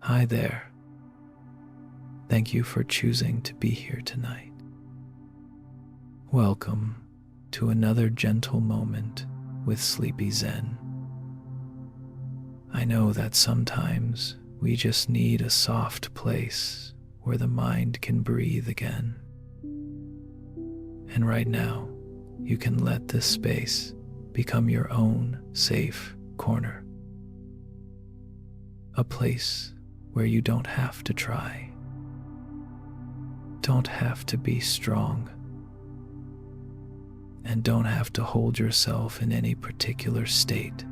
Hi there. Thank you for choosing to be here tonight. Welcome to another gentle moment with Sleepy Zen. I know that sometimes we just need a soft place where the mind can breathe again. And right now, you can let this space become your own safe corner. A place where you don't have to try, don't have to be strong, and don't have to hold yourself in any particular state.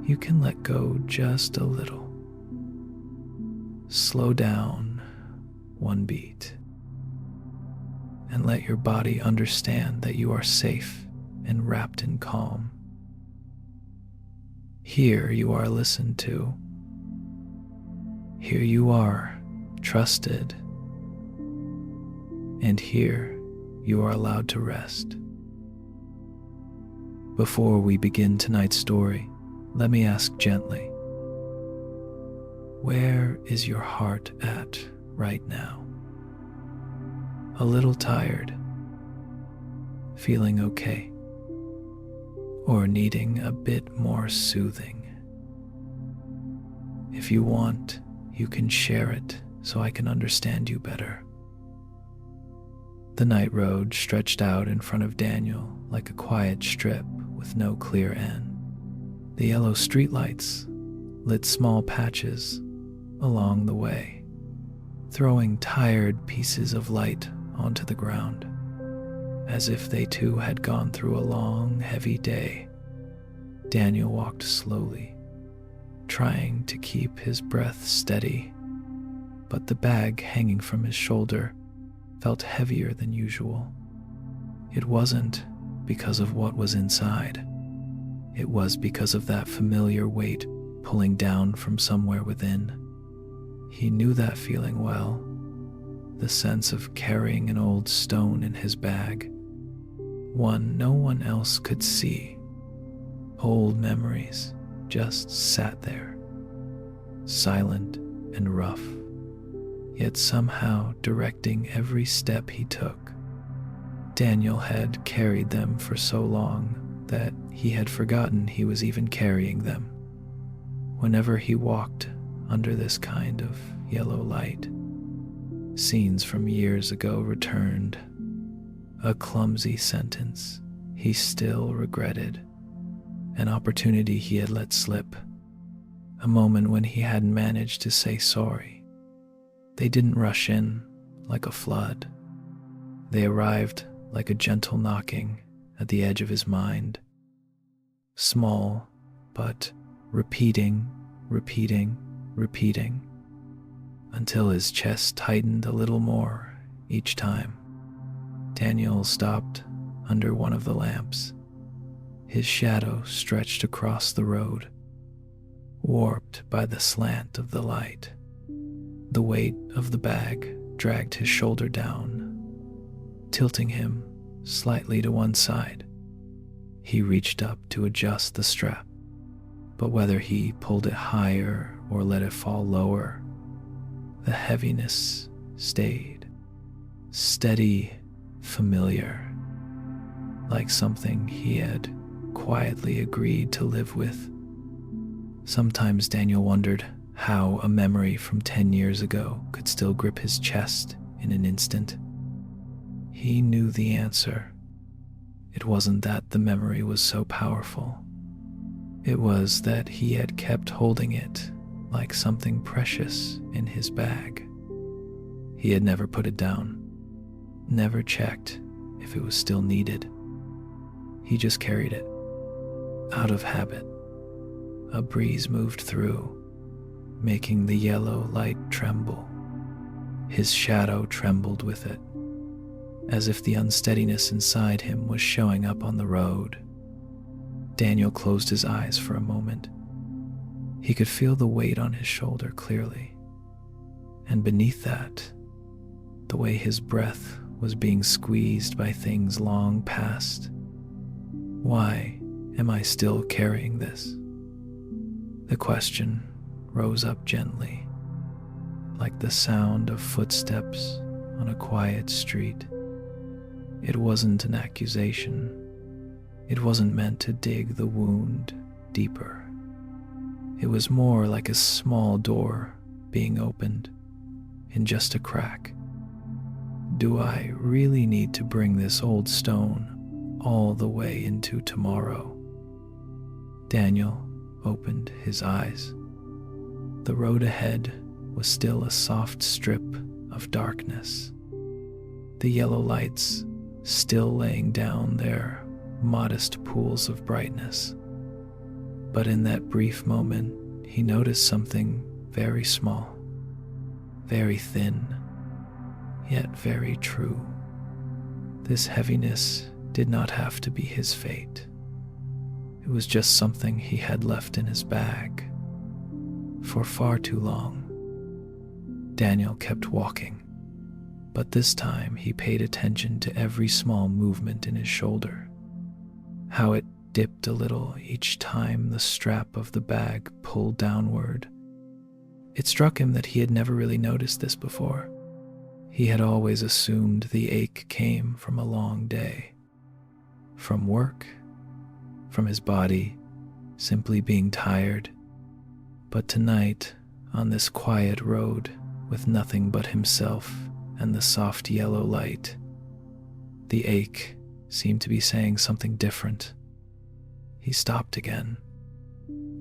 You can let go just a little. Slow down one beat and let your body understand that you are safe and wrapped in calm. Here you are listened to. Here you are trusted. And here you are allowed to rest. Before we begin tonight's story, let me ask gently, where is your heart at right now? A little tired? Feeling okay? Or needing a bit more soothing? If you want, you can share it so I can understand you better. The night road stretched out in front of Daniel like a quiet strip with no clear end. The yellow streetlights lit small patches along the way, throwing tired pieces of light onto the ground, as if they too had gone through a long, heavy day. Daniel walked slowly, trying to keep his breath steady, but the bag hanging from his shoulder felt heavier than usual. It wasn't because of what was inside. It was because of that familiar weight pulling down from somewhere within. He knew that feeling well, the sense of carrying an old stone in his bag, one no one else could see. Old memories just sat there, silent and rough, yet somehow directing every step he took. Daniel had carried them for so long that he had forgotten he was even carrying them. Whenever he walked under this kind of yellow light, scenes from years ago returned. A clumsy sentence he still regretted, an opportunity he had let slip, a moment when he hadn't managed to say sorry. They didn't rush in like a flood. They arrived like a gentle knocking at the edge of his mind. Small, but repeating, until his chest tightened a little more each time. Daniel stopped under one of the lamps. His shadow stretched across the road, warped by the slant of the light. The weight of the bag dragged his shoulder down, tilting him slightly to one side. He reached up to adjust the strap, but whether he pulled it higher or let it fall lower, the heaviness stayed, steady, familiar, like something he had quietly agreed to live with. Sometimes Daniel wondered how a memory from 10 years ago could still grip his chest in an instant. He knew the answer. It wasn't that the memory was so powerful. It was that he had kept holding it like something precious in his bag. He had never put it down, never checked if it was still needed. He just carried it, out of habit. A breeze moved through, making the yellow light tremble. His shadow trembled with it, as if the unsteadiness inside him was showing up on the road. Daniel closed his eyes for a moment. He could feel the weight on his shoulder clearly, and beneath that, the way his breath was being squeezed by things long past. Why am I still carrying this? The question rose up gently, like the sound of footsteps on a quiet street. It wasn't an accusation. It wasn't meant to dig the wound deeper. It was more like a small door being opened in just a crack. Do I really need to bring this old stone all the way into tomorrow? Daniel opened his eyes. The road ahead was still a soft strip of darkness. The yellow lights still laying down their modest pools of brightness. But in that brief moment, he noticed something very small, very thin, yet very true. This heaviness did not have to be his fate. It was just something he had left in his bag for far too long. Daniel kept walking, but this time he paid attention to every small movement in his shoulder, how it dipped a little each time the strap of the bag pulled downward. It struck him that he had never really noticed this before. He had always assumed the ache came from a long day, from work, from his body simply being tired. But tonight, on this quiet road with nothing but himself and the soft yellow light, the ache seemed to be saying something different. He stopped again.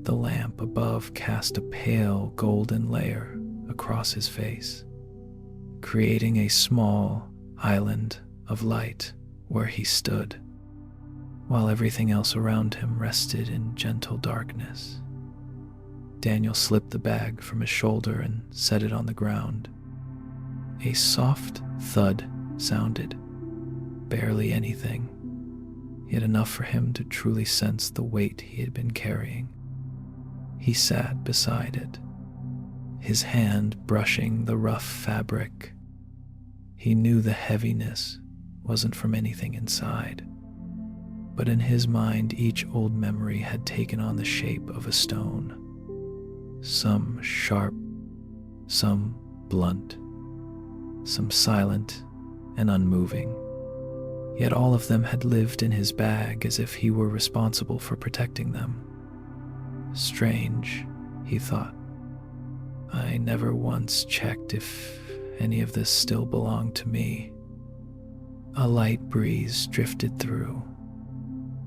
The lamp above cast a pale golden layer across his face, creating a small island of light where he stood, while everything else around him rested in gentle darkness. Daniel slipped the bag from his shoulder and set it on the ground. A soft thud sounded, barely anything, yet enough for him to truly sense the weight he had been carrying. He sat beside it, his hand brushing the rough fabric. He knew the heaviness wasn't from anything inside, but in his mind each old memory had taken on the shape of a stone, some sharp, some blunt, some silent and unmoving. Yet all of them had lived in his bag as if he were responsible for protecting them. Strange, he thought. I never once checked if any of this still belonged to me. A light breeze drifted through,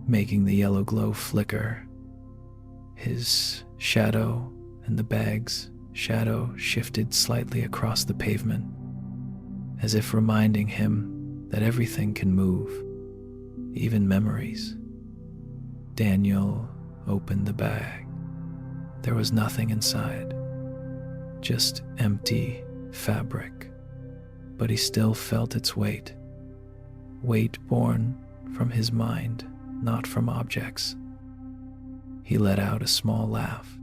making the yellow glow flicker. His shadow and the bag's shadow shifted slightly across the pavement, as if reminding him that everything can move, even memories. Daniel opened the bag. There was nothing inside, just empty fabric, but he still felt its weight born from his mind, not from objects. He let out a small laugh,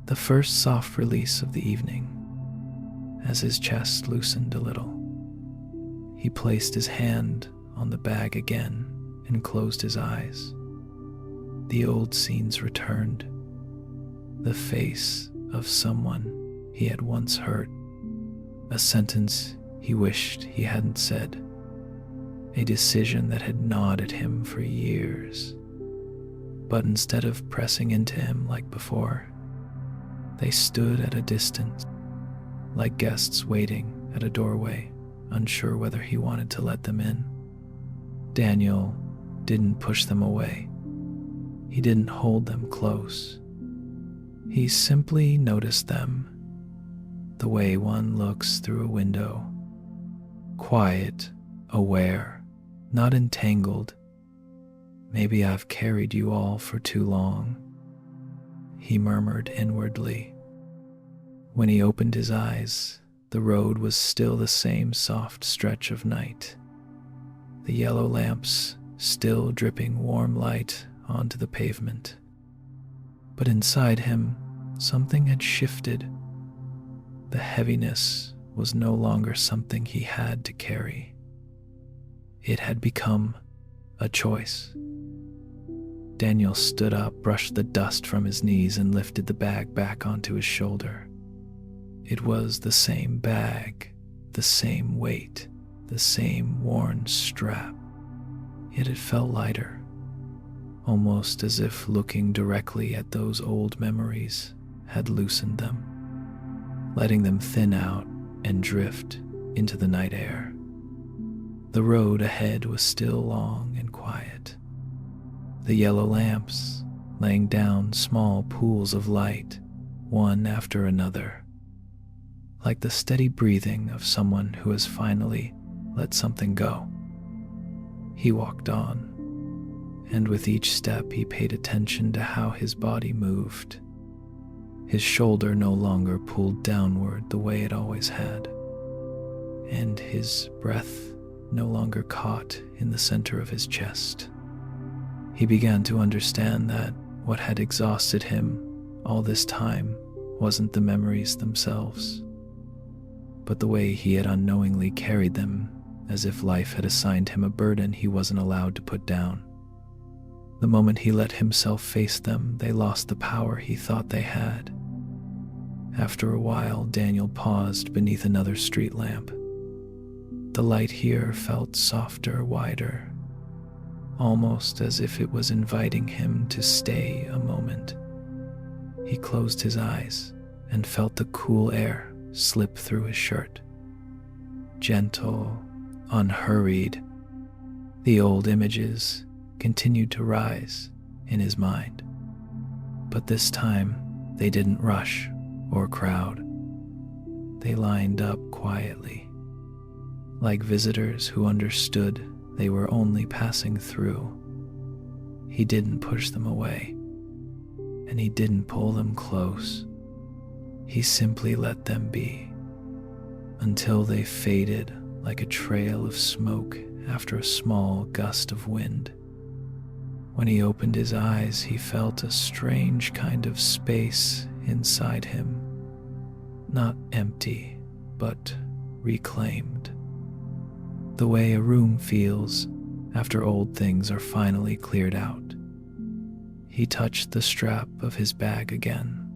the first soft release of the evening, as his chest loosened a little. He placed his hand on the bag again and closed his eyes. The old scenes returned. The face of someone he had once hurt, a sentence he wished he hadn't said, a decision that had gnawed at him for years. But instead of pressing into him like before, they stood at a distance, like guests waiting at a doorway, unsure whether he wanted to let them in. Daniel didn't push them away. He didn't hold them close. He simply noticed them, the way one looks through a window, quiet, aware, not entangled. Maybe I've carried you all for too long, he murmured inwardly. When he opened his eyes, the road was still the same soft stretch of night, the yellow lamps still dripping warm light onto the pavement. But inside him, something had shifted. The heaviness was no longer something he had to carry. It had become a choice. Daniel stood up, brushed the dust from his knees, and lifted the bag back onto his shoulder. It was the same bag, the same weight, the same worn strap, yet it felt lighter, almost as if looking directly at those old memories had loosened them, letting them thin out and drift into the night air. The road ahead was still long and quiet, the yellow lamps laying down small pools of light, one after another, like the steady breathing of someone who has finally let something go. He walked on, and with each step he paid attention to how his body moved. His shoulder no longer pulled downward the way it always had, and his breath no longer caught in the center of his chest. He began to understand that what had exhausted him all this time wasn't the memories themselves, but the way he had unknowingly carried them, as if life had assigned him a burden he wasn't allowed to put down. The moment he let himself face them, they lost the power he thought they had. After a while, Daniel paused beneath another street lamp. The light here felt softer, wider, almost as if it was inviting him to stay a moment. He closed his eyes and felt the cool air slip through his shirt. Gentle, unhurried, the old images continued to rise in his mind. But this time, they didn't rush or crowd. They lined up quietly, like visitors who understood they were only passing through. He didn't push them away, and he didn't pull them close. He simply let them be, until they faded like a trail of smoke after a small gust of wind. When he opened his eyes, he felt a strange kind of space inside him, not empty, but reclaimed. The way a room feels after old things are finally cleared out. He touched the strap of his bag again,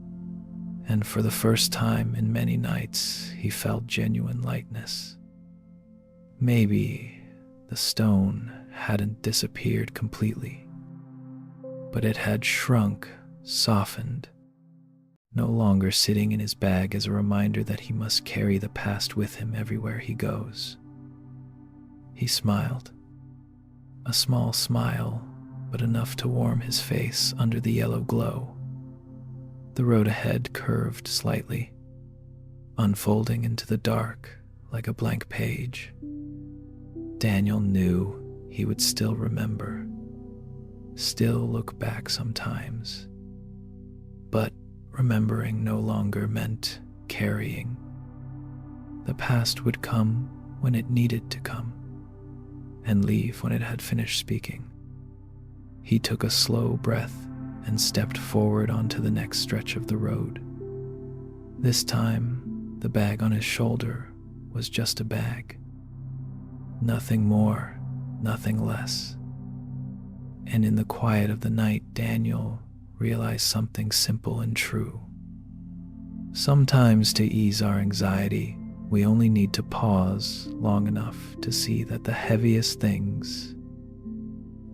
and for the first time in many nights, he felt genuine lightness. Maybe the stone hadn't disappeared completely, but it had shrunk, softened, no longer sitting in his bag as a reminder that he must carry the past with him everywhere he goes. He smiled, a small smile, but enough to warm his face under the yellow glow. The road ahead curved slightly, unfolding into the dark like a blank page. Daniel knew he would still remember, still look back sometimes, but remembering no longer meant carrying. The past would come when it needed to come, and leave when it had finished speaking. He took a slow breath and stepped forward onto the next stretch of the road. This time, the bag on his shoulder was just a bag. Nothing more, nothing less. And in the quiet of the night, Daniel realized something simple and true. Sometimes to ease our anxiety, we only need to pause long enough to see that the heaviest things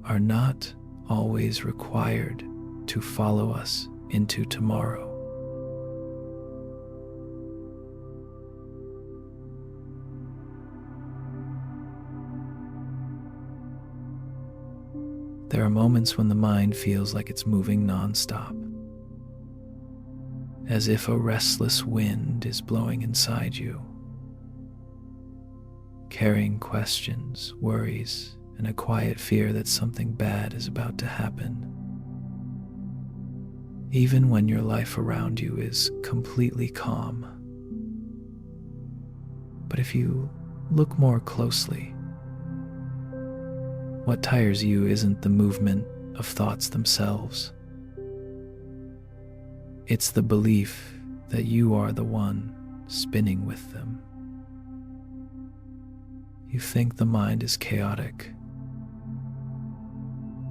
are not always required to follow us into tomorrow. There are moments when the mind feels like it's moving nonstop, as if a restless wind is blowing inside you, carrying questions, worries, and a quiet fear that something bad is about to happen. Even when your life around you is completely calm. But if you look more closely, what tires you isn't the movement of thoughts themselves. It's the belief that you are the one spinning with them. You think the mind is chaotic,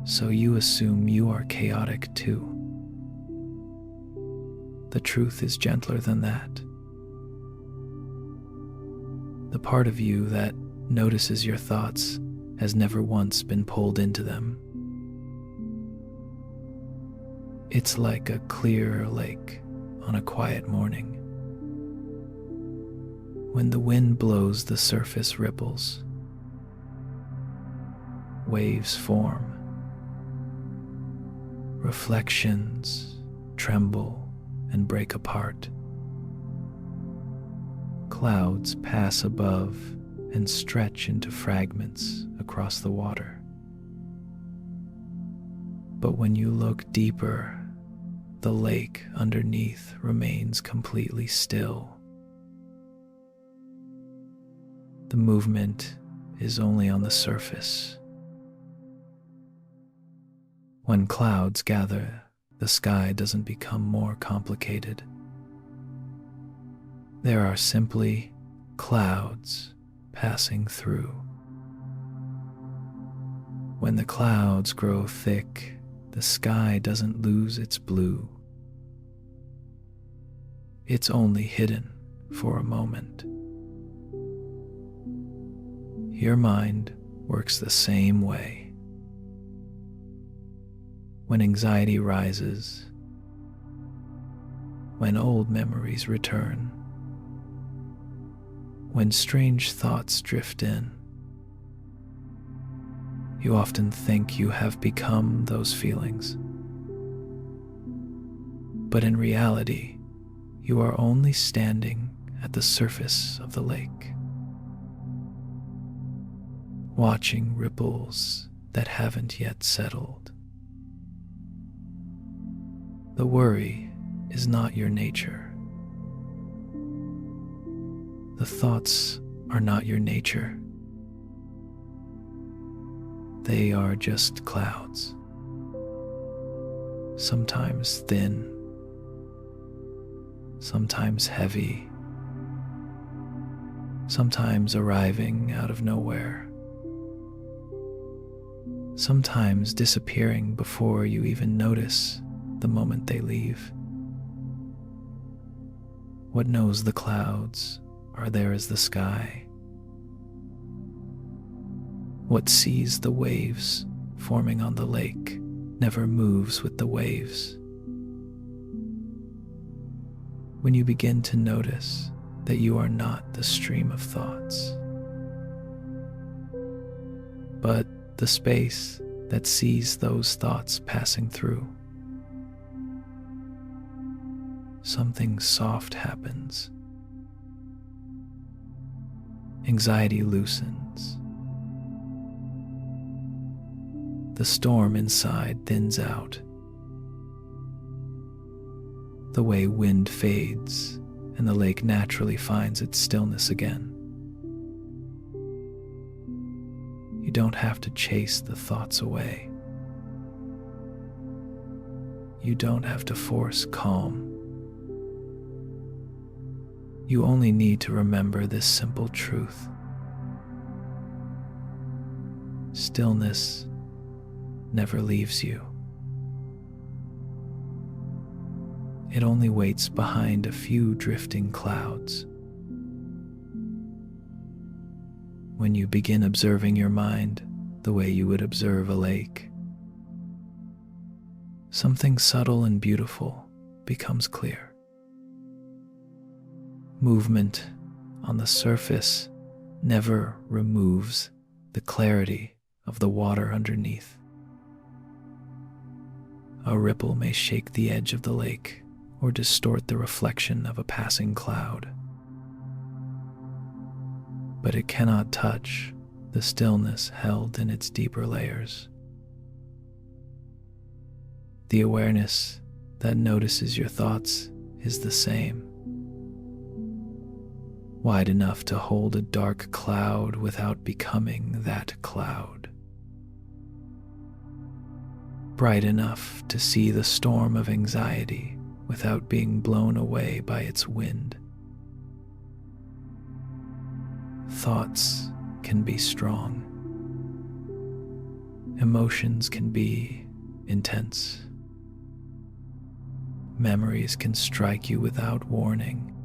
so you assume you are chaotic too. The truth is gentler than that. The part of you that notices your thoughts has never once been pulled into them. It's like a clear lake on a quiet morning. When the wind blows, the surface ripples. Waves form. Reflections tremble and break apart. Clouds pass above and stretch into fragments across the water. But when you look deeper, the lake underneath remains completely still. The movement is only on the surface. When clouds gather, the sky doesn't become more complicated. There are simply clouds passing through. When the clouds grow thick, the sky doesn't lose its blue. It's only hidden for a moment. Your mind works the same way. When anxiety rises, when old memories return, when strange thoughts drift in, you often think you have become those feelings. But in reality, you are only standing at the surface of the lake, watching ripples that haven't yet settled. The worry is not your nature. The thoughts are not your nature. They are just clouds, sometimes thin, sometimes heavy, sometimes arriving out of nowhere, sometimes disappearing before you even notice the moment they leave. What knows the clouds are there as the sky? What sees the waves forming on the lake never moves with the waves. When you begin to notice that you are not the stream of thoughts, but the space that sees those thoughts passing through, something soft happens. Anxiety loosens. The storm inside thins out. The way wind fades and the lake naturally finds its stillness again. You don't have to chase the thoughts away. You don't have to force calm. You only need to remember this simple truth. Stillness never leaves you. It only waits behind a few drifting clouds. When you begin observing your mind the way you would observe a lake, something subtle and beautiful becomes clear. Movement on the surface never removes the clarity of the water underneath. A ripple may shake the edge of the lake or distort the reflection of a passing cloud, but it cannot touch the stillness held in its deeper layers. The awareness that notices your thoughts is the same. Wide enough to hold a dark cloud without becoming that cloud. Bright enough to see the storm of anxiety without being blown away by its wind. Thoughts can be strong, Emotions can be intense. Memories can strike you without warning.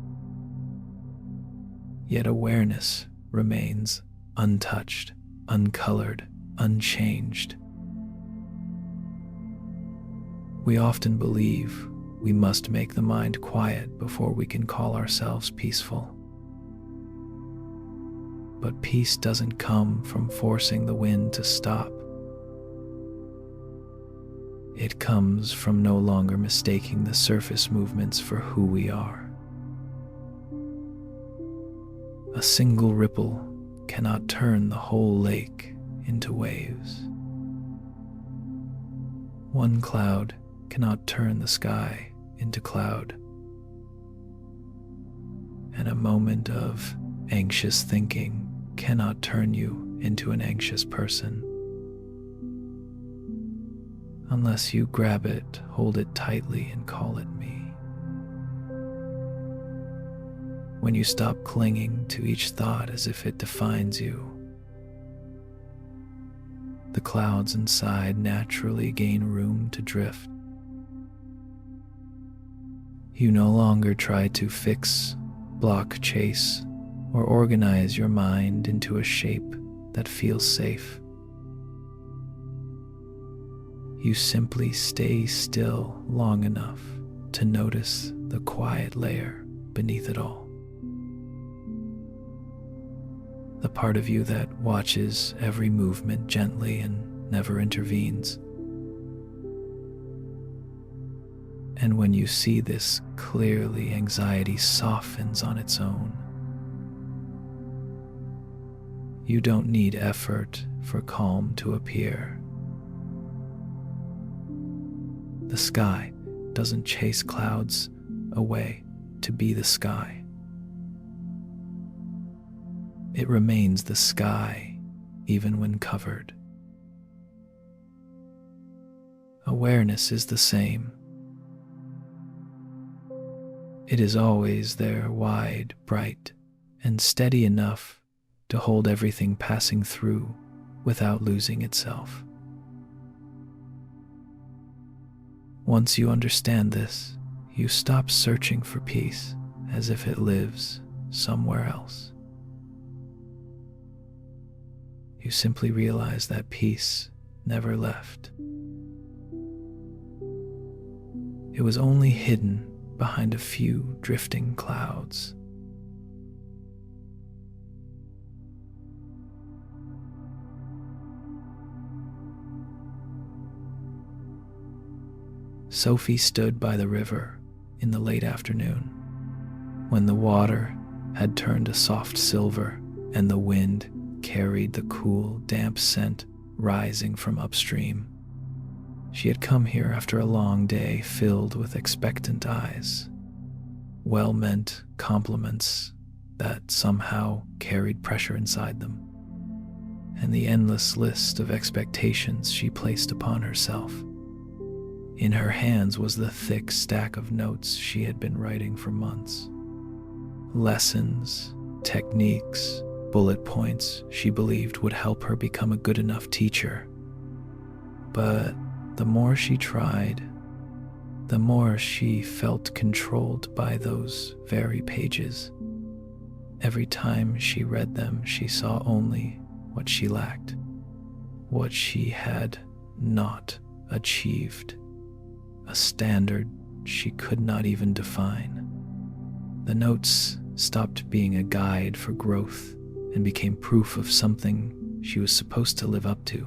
Yet awareness remains untouched, uncolored, unchanged. We often believe we must make the mind quiet before we can call ourselves peaceful. But peace doesn't come from forcing the wind to stop. It comes from no longer mistaking the surface movements for who we are. A single ripple cannot turn the whole lake into waves. One cloud cannot turn the sky into cloud. And a moment of anxious thinking cannot turn you into an anxious person. Unless you grab it, hold it tightly, and call it me. When you stop clinging to each thought as if it defines you, the clouds inside naturally gain room to drift. You no longer try to fix, block, chase, or organize your mind into a shape that feels safe. You simply stay still long enough to notice the quiet layer beneath it all. The part of you that watches every movement gently and never intervenes. And when you see this clearly, anxiety softens on its own. You don't need effort for calm to appear. The sky doesn't chase clouds away to be the sky. It remains the sky even when covered. Awareness is the same. It is always there, wide, bright, and steady enough to hold everything passing through without losing itself. Once you understand this, you stop searching for peace as if it lives somewhere else. You simply realize that peace never left. It was only hidden behind a few drifting clouds. Sophie stood by the river in the late afternoon, when the water had turned a soft silver and the wind carried the cool, damp scent rising from upstream. She had come here after a long day filled with expectant eyes, well-meant compliments that somehow carried pressure inside them, and the endless list of expectations she placed upon herself. In her hands was the thick stack of notes she had been writing for months. Lessons, techniques, bullet points she believed would help her become a good enough teacher. But the more she tried, the more she felt controlled by those very pages. Every time she read them, she saw only what she lacked, what she had not achieved, a standard she could not even define. The notes stopped being a guide for growth and became proof of something she was supposed to live up to.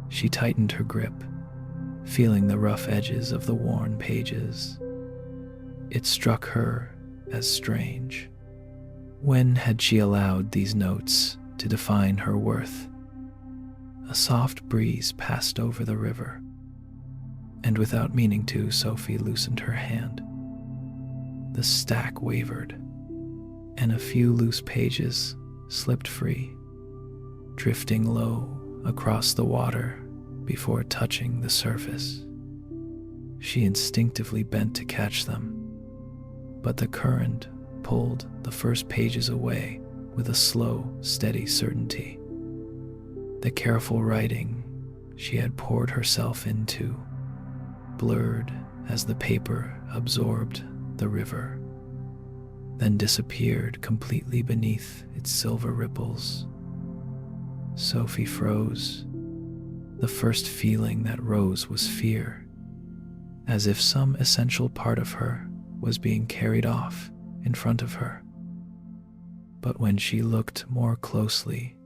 She tightened her grip, feeling the rough edges of the worn pages. It struck her as strange. When had she allowed these notes to define her worth? A soft breeze passed over the river, and without meaning to, Sophie loosened her hand. The stack wavered, and a few loose pages slipped free, drifting low across the water before touching the surface. She instinctively bent to catch them, but the current pulled the first pages away with a slow, steady certainty. The careful writing she had poured herself into, blurred as the paper absorbed the river, then disappeared completely beneath its silver ripples. Sophie froze. The first feeling that rose was fear, as if some essential part of her was being carried off in front of her. But when she looked more closely,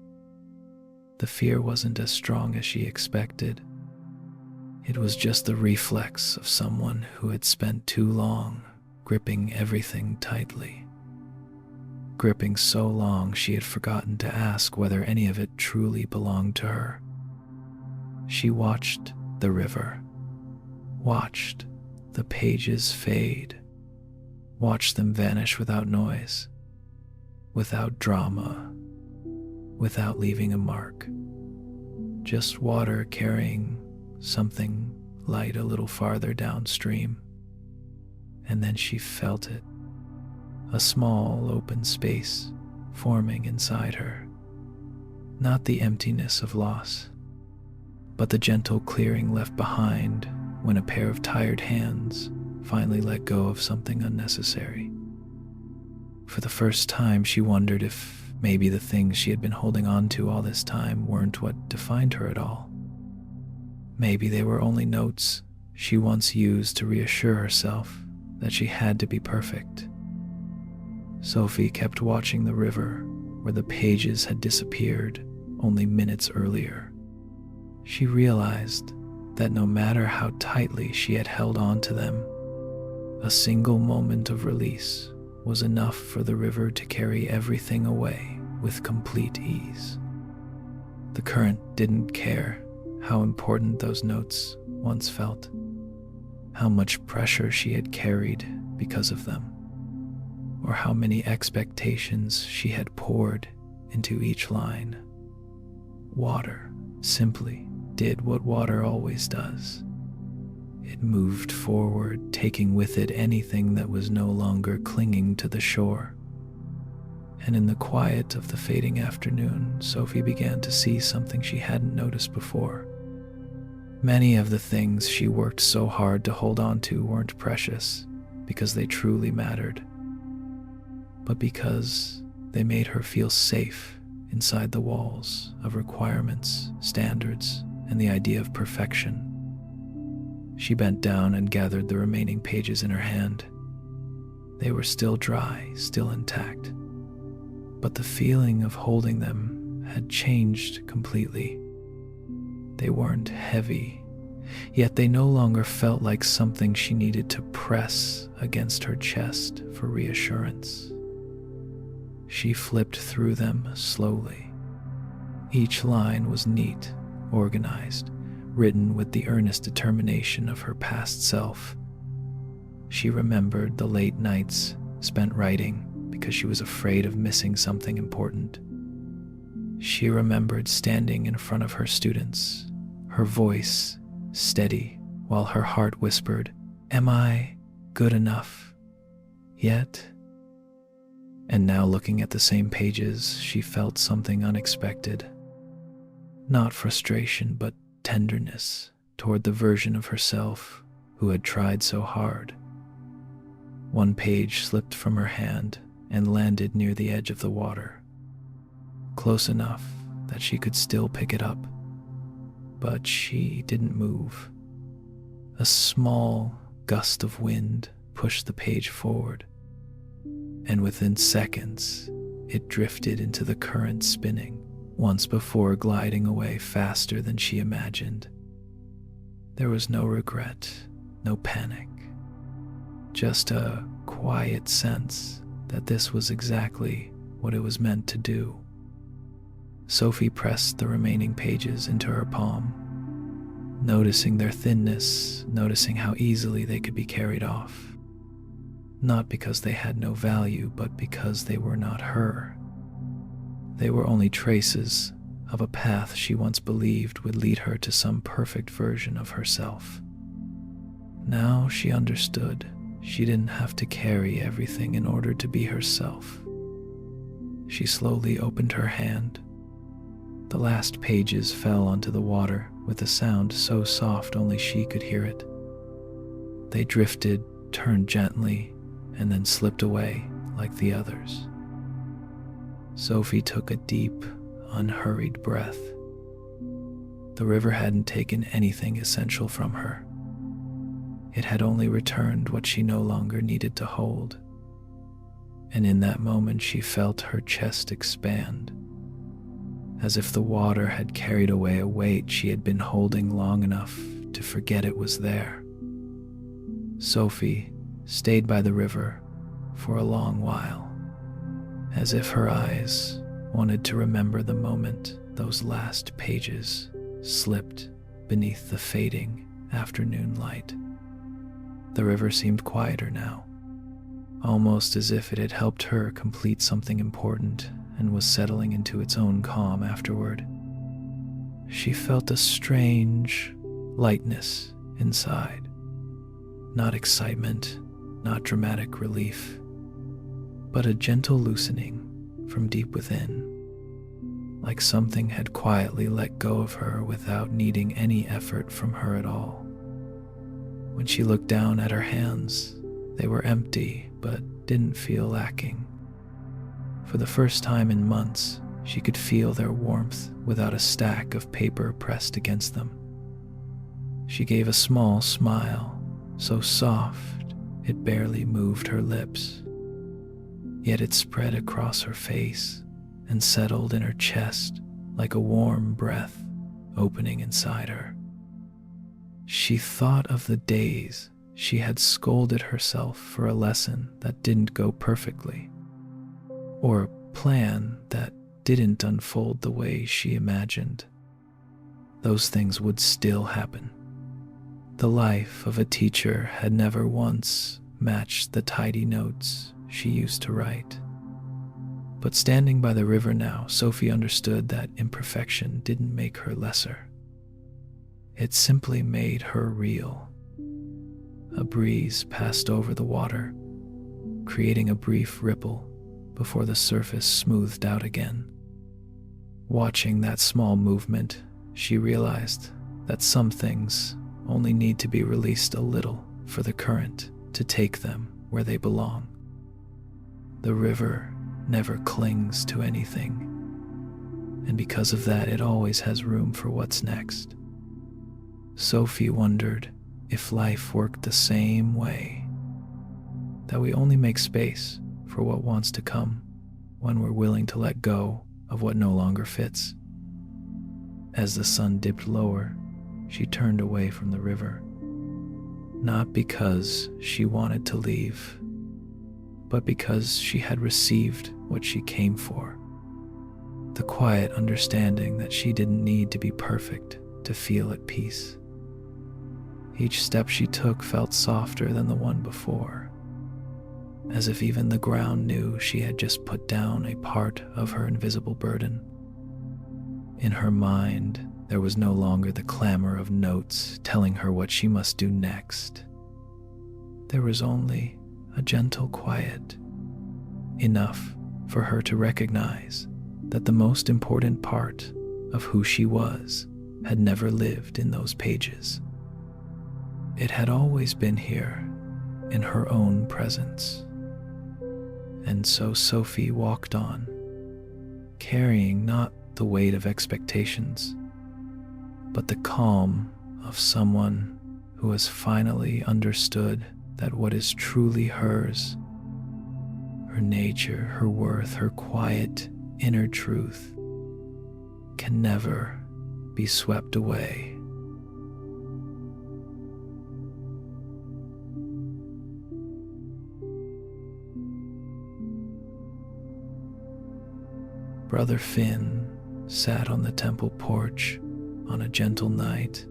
the fear wasn't as strong as she expected. It was just the reflex of someone who had spent too long gripping everything tightly. Gripping so long she had forgotten to ask whether any of it truly belonged to her. She watched the river, watched the pages fade, watched them vanish without noise, without drama, without leaving a mark. Just water carrying something light a little farther downstream. And then she felt it, a small open space forming inside her. Not the emptiness of loss, but the gentle clearing left behind when a pair of tired hands finally let go of something unnecessary. For the first time, she wondered if maybe the things she had been holding on to all this time weren't what defined her at all. Maybe they were only notes she once used to reassure herself that she had to be perfect. Sophie kept watching the river where the pages had disappeared only minutes earlier. She realized that no matter how tightly she had held on to them, a single moment of release was enough for the river to carry everything away with complete ease. The current didn't care how important those notes once felt, how much pressure she had carried because of them, or how many expectations she had poured into each line. Water simply did what water always does. It moved forward, taking with it anything that was no longer clinging to the shore. And in the quiet of the fading afternoon, Sophie began to see something she hadn't noticed before. Many of the things she worked so hard to hold on to weren't precious because they truly mattered, but because they made her feel safe inside the walls of requirements, standards, and the idea of perfection. She bent down and gathered the remaining pages in her hand. They were still dry, still intact, but the feeling of holding them had changed completely. They weren't heavy, yet they no longer felt like something she needed to press against her chest for reassurance. She flipped through them slowly. Each line was neat, organized, written with the earnest determination of her past self. She remembered the late nights spent writing because she was afraid of missing something important. She remembered standing in front of her students, her voice steady while her heart whispered, "Am I good enough yet?" And now, looking at the same pages, she felt something unexpected. Not frustration, but tenderness toward the version of herself who had tried so hard. One page slipped from her hand and landed near the edge of the water, close enough that she could still pick it up. But she didn't move. A small gust of wind pushed the page forward, and within seconds, it drifted into the current spinning, once before gliding away faster than she imagined. There was no regret, no panic, just a quiet sense that this was exactly what it was meant to do. Sophie pressed the remaining pages into her palm, noticing their thinness, noticing how easily they could be carried off. Not because they had no value, but because they were not her. They were only traces of a path she once believed would lead her to some perfect version of herself. Now she understood she didn't have to carry everything in order to be herself. She slowly opened her hand. The last pages fell onto the water with a sound so soft only she could hear it. They drifted, turned gently, and then slipped away like the others. Sophie took a deep, unhurried breath. The river hadn't taken anything essential from her. It had only returned what she no longer needed to hold. And in that moment she felt her chest expand, as if the water had carried away a weight she had been holding long enough to forget it was there. Sophie stayed by the river for a long while, as if her eyes wanted to remember the moment those last pages slipped beneath the fading afternoon light. The river seemed quieter now, almost as if it had helped her complete something important and was settling into its own calm afterward. She felt a strange lightness inside. Not excitement, not dramatic relief, but a gentle loosening from deep within, like something had quietly let go of her without needing any effort from her at all. When she looked down at her hands, they were empty but didn't feel lacking. For the first time in months, she could feel their warmth without a stack of paper pressed against them. She gave a small smile, so soft it barely moved her lips. Yet it spread across her face and settled in her chest like a warm breath opening inside her. She thought of the days she had scolded herself for a lesson that didn't go perfectly, or a plan that didn't unfold the way she imagined. Those things would still happen. The life of a teacher had never once matched the tidy notes she used to write. But standing by the river now, Sophie understood that imperfection didn't make her lesser. It simply made her real. A breeze passed over the water, creating a brief ripple before the surface smoothed out again. Watching that small movement, she realized that some things only need to be released a little for the current to take them where they belong. The river never clings to anything, and because of that, it always has room for what's next. Sophie wondered if life worked the same way, that we only make space for what wants to come when we're willing to let go of what no longer fits. As the sun dipped lower, she turned away from the river, not because she wanted to leave, but because she had received what she came for. The quiet understanding that she didn't need to be perfect to feel at peace. Each step she took felt softer than the one before, as if even the ground knew she had just put down a part of her invisible burden. In her mind, there was no longer the clamor of notes telling her what she must do next. There was only a gentle quiet, enough for her to recognize that the most important part of who she was had never lived in those pages. It had always been here, in her own presence. And so Sophie walked on, carrying not the weight of expectations, but the calm of someone who has finally understood that what is truly hers, her nature, her worth, her quiet inner truth, can never be swept away. Brother Finn sat on the temple porch on a gentle night,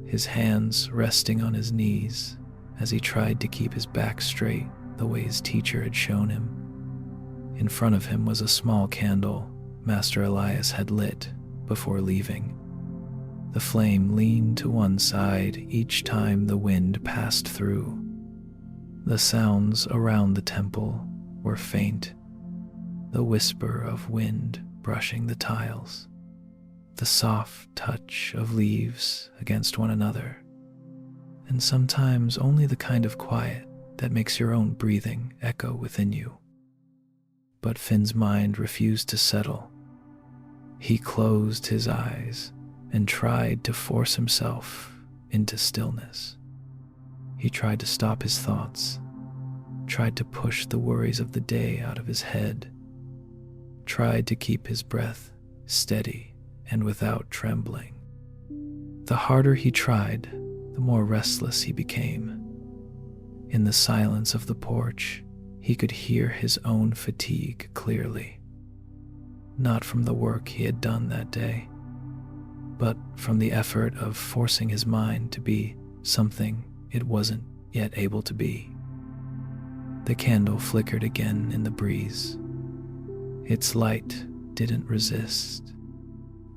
his hands resting on his knees as he tried to keep his back straight the way his teacher had shown him. In front of him was a small candle Master Elias had lit before leaving. The flame leaned to one side each time the wind passed through. The sounds around the temple were faint, the whisper of wind brushing the tiles, the soft touch of leaves against one another, and sometimes only the kind of quiet that makes your own breathing echo within you. But Finn's mind refused to settle. He closed his eyes and tried to force himself into stillness. He tried to stop his thoughts, tried to push the worries of the day out of his head, tried to keep his breath steady and without trembling. The harder he tried, the more restless he became. In the silence of the porch, he could hear his own fatigue clearly, not from the work he had done that day, but from the effort of forcing his mind to be something it wasn't yet able to be. The candle flickered again in the breeze. Its light didn't resist,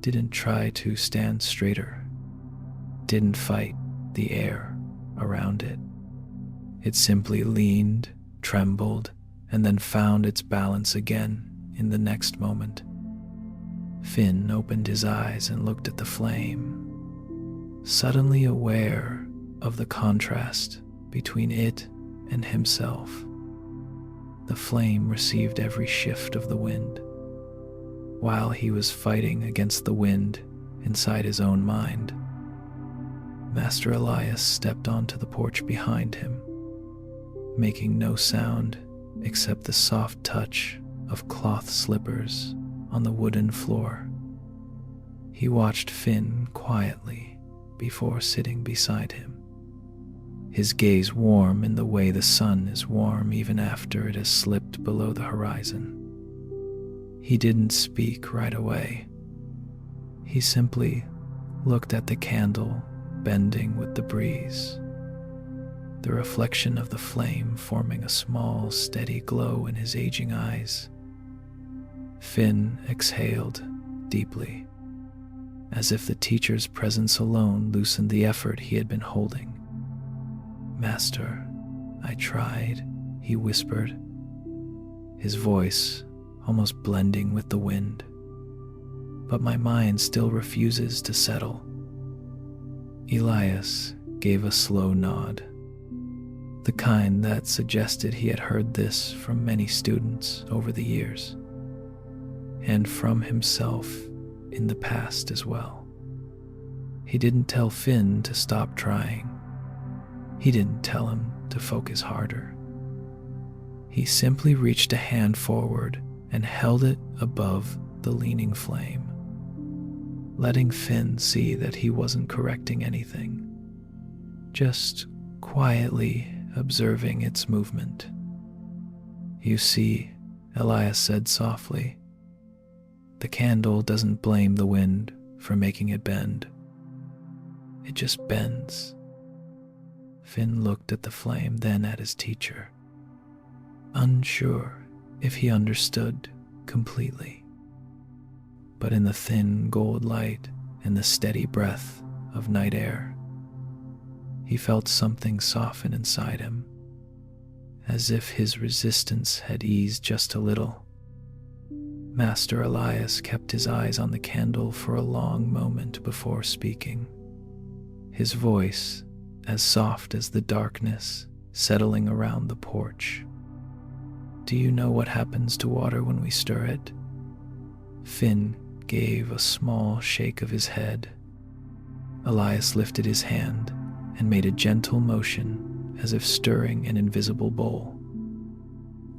didn't try to stand straighter, didn't fight the air around it. It simply leaned, trembled, and then found its balance again in the next moment. Finn opened his eyes and looked at the flame, suddenly aware of the contrast between it and himself. The flame received every shift of the wind, while he was fighting against the wind inside his own mind. Master Elias stepped onto the porch behind him, making no sound except the soft touch of cloth slippers on the wooden floor. He watched Finn quietly before sitting beside him, his gaze warm in the way the sun is warm even after it has slipped below the horizon. He didn't speak right away. He simply looked at the candle bending with the breeze, the reflection of the flame forming a small, steady glow in his aging eyes. Finn exhaled deeply, as if the teacher's presence alone loosened the effort he had been holding. "Master, I tried," he whispered, his voice almost blending with the wind. "But my mind still refuses to settle." Elias gave a slow nod, the kind that suggested he had heard this from many students over the years, and from himself in the past as well. He didn't tell Finn to stop trying. He didn't tell him to focus harder. He simply reached a hand forward and held it above the leaning flame, letting Finn see that he wasn't correcting anything, just quietly observing its movement. "You see," Elias said softly, "the candle doesn't blame the wind for making it bend. It just bends." Finn looked at the flame, then at his teacher, unsure if he understood completely. But in the thin gold light and the steady breath of night air, he felt something soften inside him, as if his resistance had eased just a little. Master Elias kept his eyes on the candle for a long moment before speaking, his voice as soft as the darkness settling around the porch. "Do you know what happens to water when we stir it?" Finn gave a small shake of his head. Elias lifted his hand and made a gentle motion as if stirring an invisible bowl.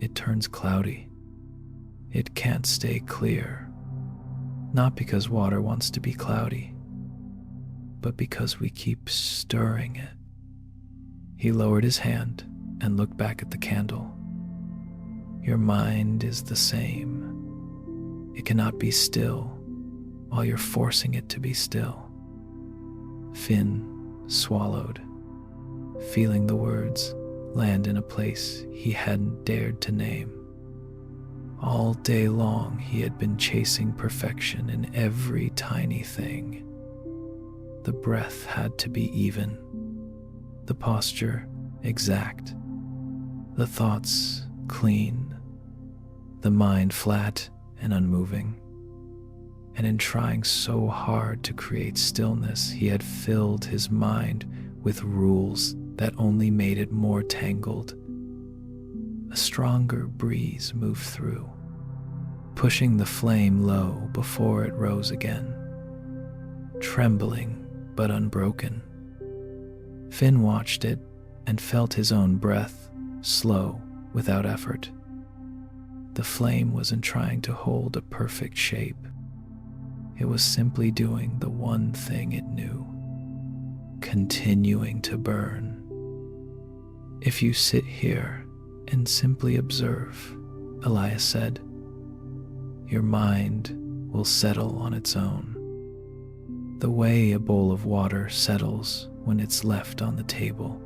"It turns cloudy. It can't stay clear, not because water wants to be cloudy, but because we keep stirring it." He lowered his hand and looked back at the candle. "Your mind is the same. It cannot be still while you're forcing it to be still." Finn swallowed, feeling the words land in a place he hadn't dared to name. All day long he had been chasing perfection in every tiny thing. The breath had to be even, the posture exact, the thoughts clean, the mind flat and unmoving. and in trying so hard to create stillness, he had filled his mind with rules that only made it more tangled. A stronger breeze moved through, pushing the flame low before it rose again, trembling but unbroken. Finn watched it and felt his own breath, slow, without effort. The flame wasn't trying to hold a perfect shape. It was simply doing the one thing it knew: continuing to burn. "If you sit here and simply observe," Elias said, "your mind will settle on its own, the way a bowl of water settles when it's left on the table.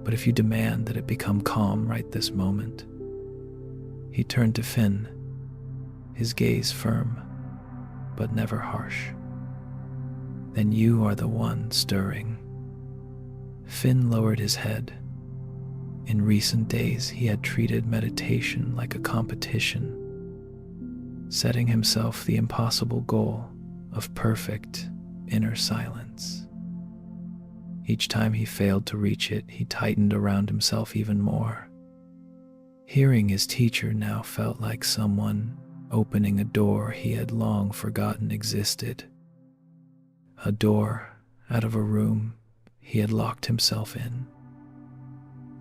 But if you demand that it become calm right this moment," he turned to Finn, his gaze firm but never harsh, "then you are the one stirring." Finn lowered his head. In recent days, he had treated meditation like a competition, setting himself the impossible goal of perfect inner silence. Each time he failed to reach it, he tightened around himself even more. Hearing his teacher now felt like someone opening a door he had long forgotten existed. A door out of a room he had locked himself in.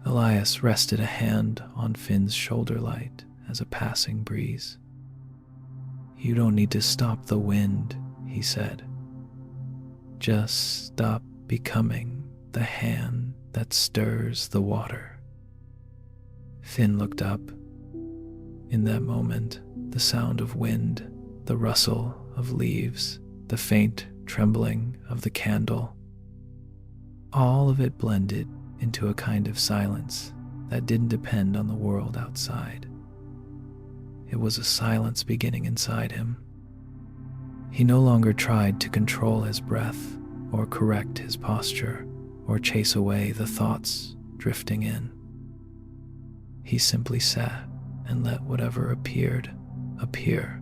Elias rested a hand on Finn's shoulder light as a passing breeze. "You don't need to stop the wind," he said. "Just stop becoming the hand that stirs the water." Finn looked up. In that moment, the sound of wind, the rustle of leaves, the faint trembling of the candle, all of it blended into a kind of silence that didn't depend on the world outside. It was a silence beginning inside him. He no longer tried to control his breath or correct his posture or chase away the thoughts drifting in. He simply sat and let whatever appeared appear.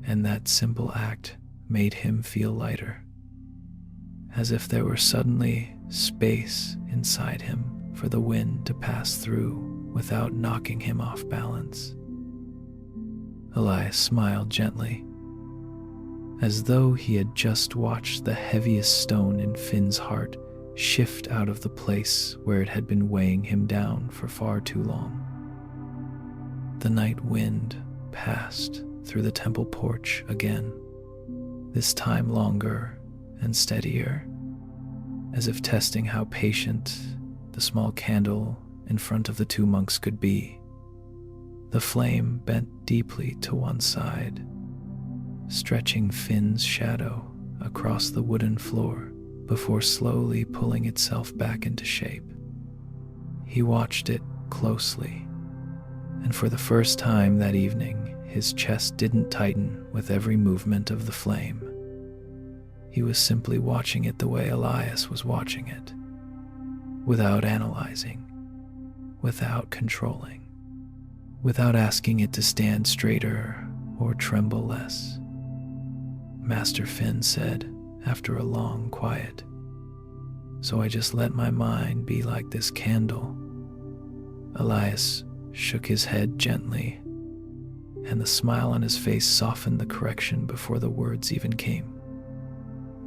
And that simple act made him feel lighter, as if there were suddenly space inside him for the wind to pass through without knocking him off balance. Elias smiled gently, as though he had just watched the heaviest stone in Finn's heart shift out of the place where it had been weighing him down for far too long. The night wind passed through the temple porch again, this time longer and steadier, as if testing how patient the small candle in front of the two monks could be. The flame bent deeply to one side, stretching Finn's shadow across the wooden floor before slowly pulling itself back into shape. He watched it closely, and for the first time that evening, his chest didn't tighten with every movement of the flame. He was simply watching it the way Elias was watching it, without analyzing, without controlling, without asking it to stand straighter or tremble less. Master Finn said after a long quiet, "So I just let my mind be like this candle." Elias shook his head gently, and the smile on his face softened the correction before the words even came.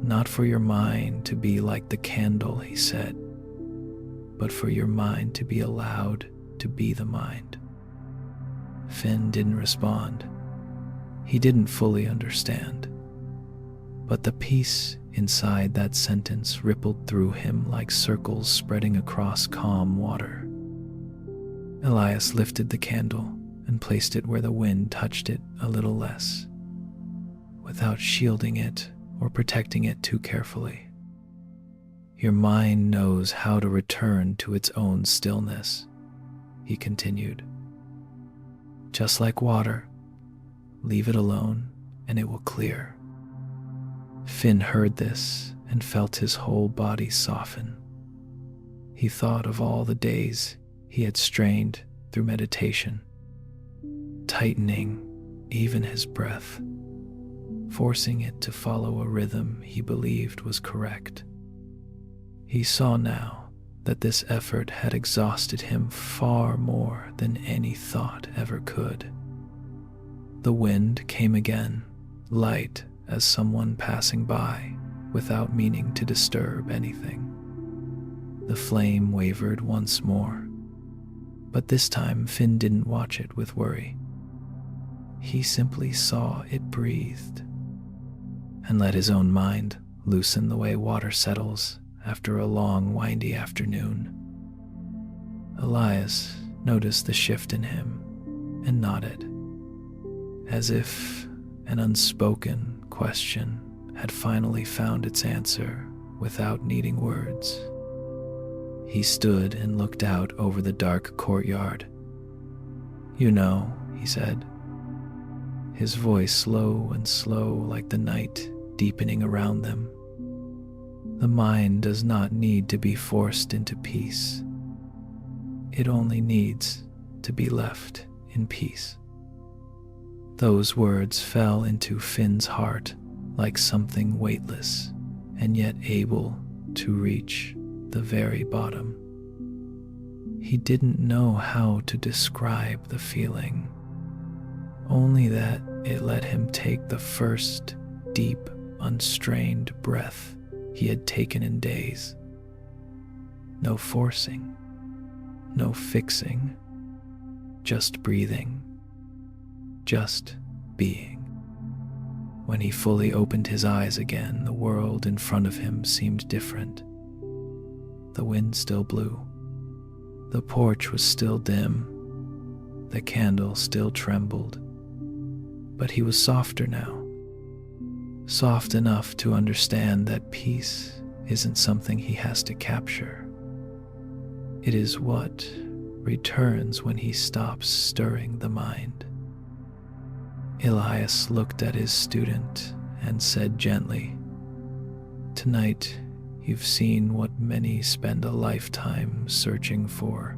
"Not for your mind to be like the candle," he said, "but for your mind to be allowed to be the mind." Finn didn't respond. He didn't fully understand. But the peace inside that sentence rippled through him like circles spreading across calm water. Elias lifted the candle and placed it where the wind touched it a little less, without shielding it or protecting it too carefully. "Your mind knows how to return to its own stillness," he continued. "Just like water, leave it alone and it will clear." Finn heard this and felt his whole body soften. He thought of all the days he had strained through meditation, tightening even his breath forcing it to follow a rhythm he believed was correct. He saw now that this effort had exhausted him far more than any thought ever could. The wind came again, light as someone passing by, without meaning to disturb anything. The flame wavered once more, but this time Finn didn't watch it with worry. He simply saw it breathed, and let his own mind loosen the way water settles after a long, windy afternoon. Elias noticed the shift in him and nodded, as if an unspoken question had finally found its answer without needing words. He stood and looked out over the dark courtyard. "You know," he said, his voice low and slow like the night deepening around them, "the mind does not need to be forced into peace. It only needs to be left in peace." Those words fell into Finn's heart like something weightless and yet able to reach the very bottom. He didn't know how to describe the feeling, only that it let him take the first deep, unstrained breath he had taken in days. No forcing, no fixing, just breathing, just being. When he fully opened his eyes again, the world in front of him seemed different. The wind still blew. The porch was still dim. The candle still trembled. But he was softer now. Soft enough to understand that peace isn't something he has to capture. It is what returns when he stops stirring the mind. Elias looked at his student and said gently, "Tonight you've seen what many spend a lifetime searching for."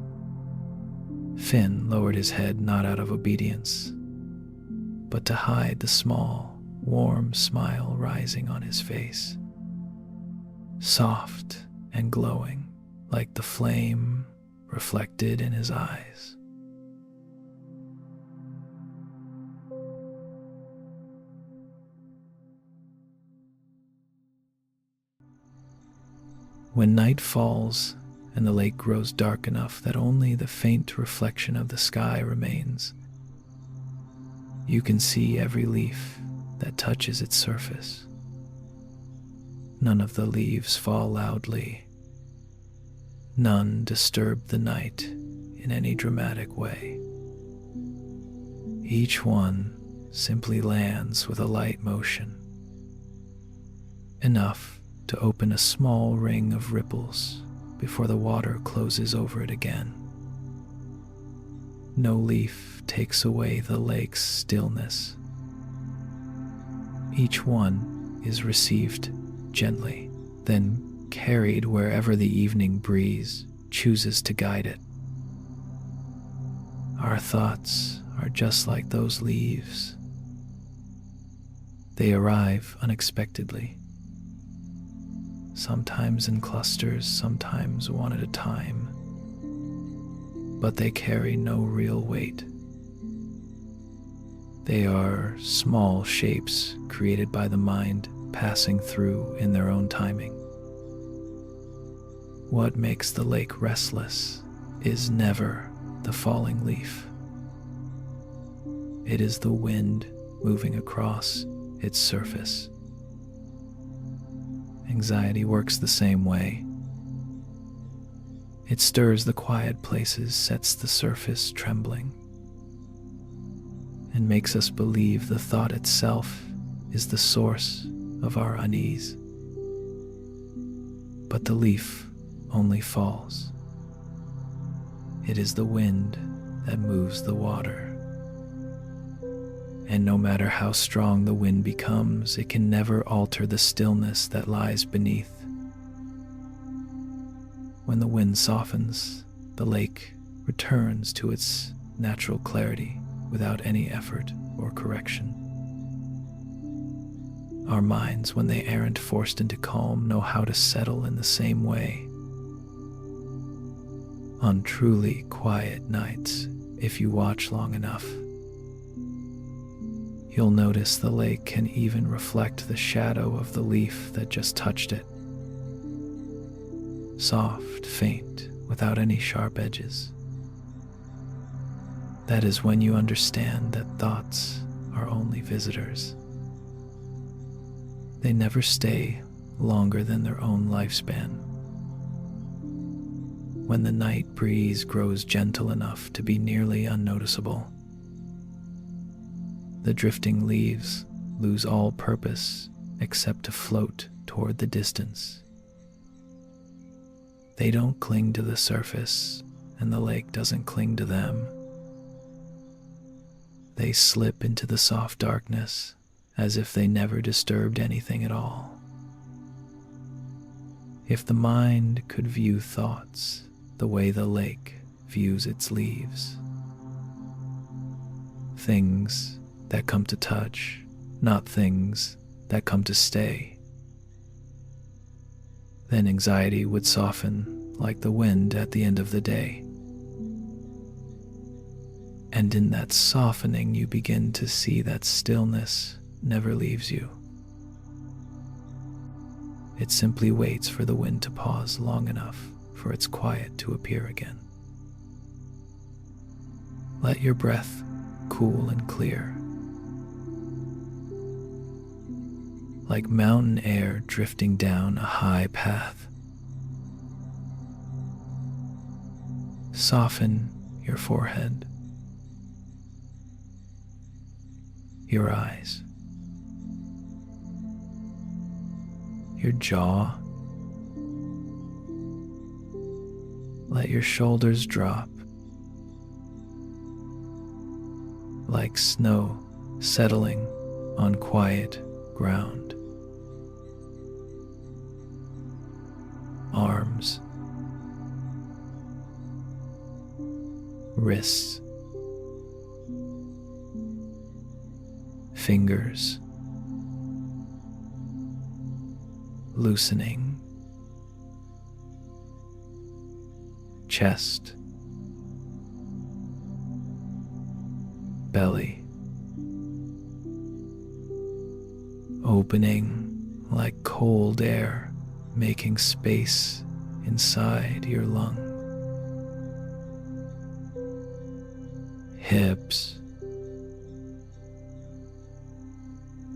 Finn lowered his head not out of obedience, but to hide the small, warm smile rising on his face. Soft and glowing like the flame reflected in his eyes. When night falls and the lake grows dark enough that only the faint reflection of the sky remains, you can see every leaf that touches its surface. None of the leaves fall loudly. None disturb the night in any dramatic way. Each one simply lands with a light motion, enough to open a small ring of ripples before the water closes over it again. No leaf takes away the lake's stillness. Each one is received gently, then carried wherever the evening breeze chooses to guide it. Our thoughts are just like those leaves. They arrive unexpectedly, sometimes in clusters, sometimes one at a time, but they carry no real weight. They are small shapes created by the mind passing through in their own timing. What makes the lake restless is never the falling leaf. It is the wind moving across its surface. Anxiety works the same way. It stirs the quiet places, sets the surface trembling, and makes us believe the thought itself is the source of our unease. But the leaf only falls. It is the wind that moves the water. And no matter how strong the wind becomes, it can never alter the stillness that lies beneath. When the wind softens, the lake returns to its natural clarity without any effort or correction. Our minds, when they aren't forced into calm, know how to settle in the same way. On truly quiet nights, if you watch long enough, you'll notice the lake can even reflect the shadow of the leaf that just touched it. Soft, faint, without any sharp edges. That is when you understand that thoughts are only visitors. They never stay longer than their own lifespan. When the night breeze grows gentle enough to be nearly unnoticeable, the drifting leaves lose all purpose except to float toward the distance. They don't cling to the surface, and the lake doesn't cling to them. They slip into the soft darkness as if they never disturbed anything at all. If the mind could view thoughts the way the lake views its leaves, things that come to touch, not things that come to stay, then anxiety would soften like the wind at the end of the day. And in that softening, you begin to see that stillness never leaves you. It simply waits for the wind to pause long enough for its quiet to appear again. Let your breath cool and clear, like mountain air drifting down a high path. Soften your forehead, your eyes, your jaw. Let your shoulders drop like snow settling on quiet ground. Arms, wrists, fingers, loosening. Chest, belly, opening like cold air, making space inside your lung. Hips,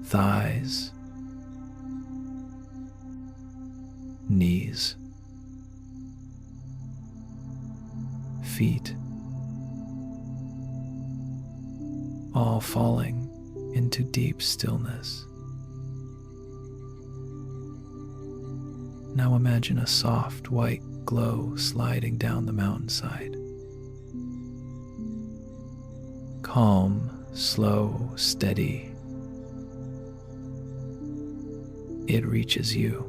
thighs, knees, feet, all falling into deep stillness. Now imagine a soft white glow sliding down the mountainside. Calm, slow, steady. It reaches you,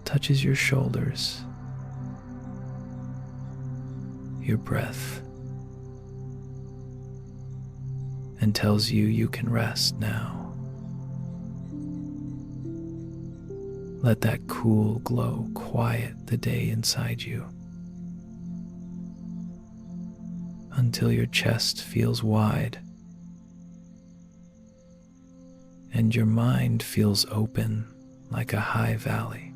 touches your shoulders, your breath, and tells you you can rest now. Let that cool glow quiet the day inside you until your chest feels wide and your mind feels open like a high valley.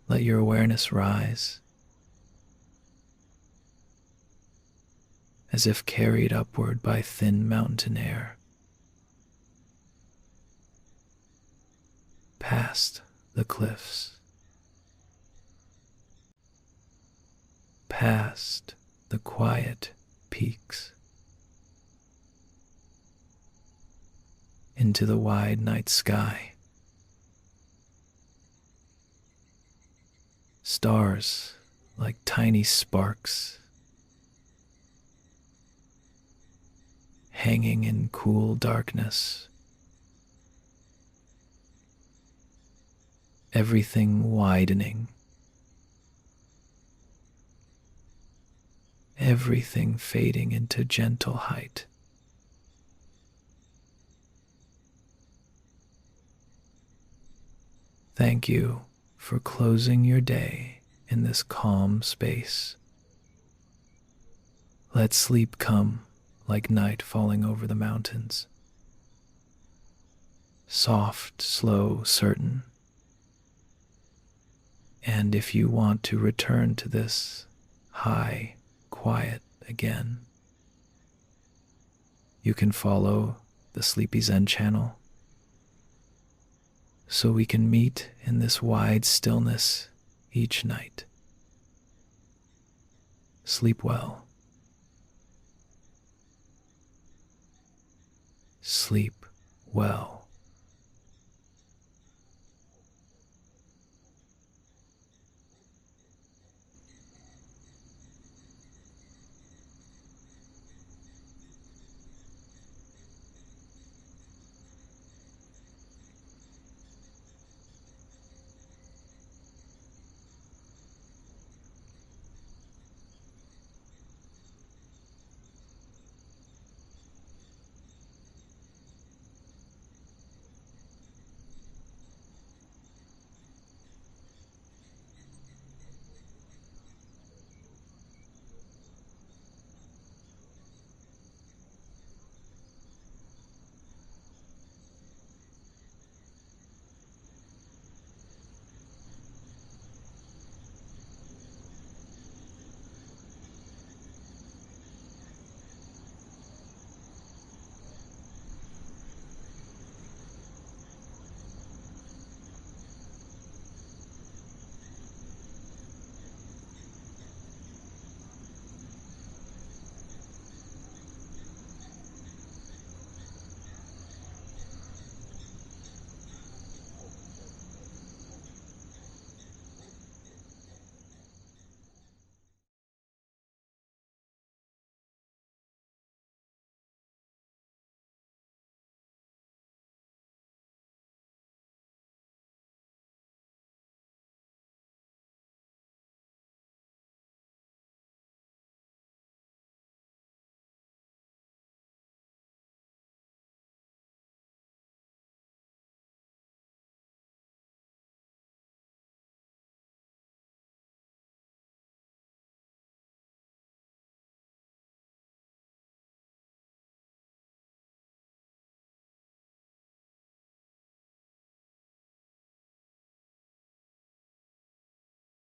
Let your awareness rise as if carried upward by thin mountain air, past the cliffs, past the quiet peaks, into the wide night sky. Stars like tiny sparks hanging in cool darkness. Everything widening. everything fading into gentle height. Thank you for closing your day in this calm space. Let sleep come like night falling over the mountains. Soft, slow, certain. And if you want to return to this high quiet again, you can follow the Sleepy Zen channel so we can meet in this wide stillness each night. Sleep well. Sleep well.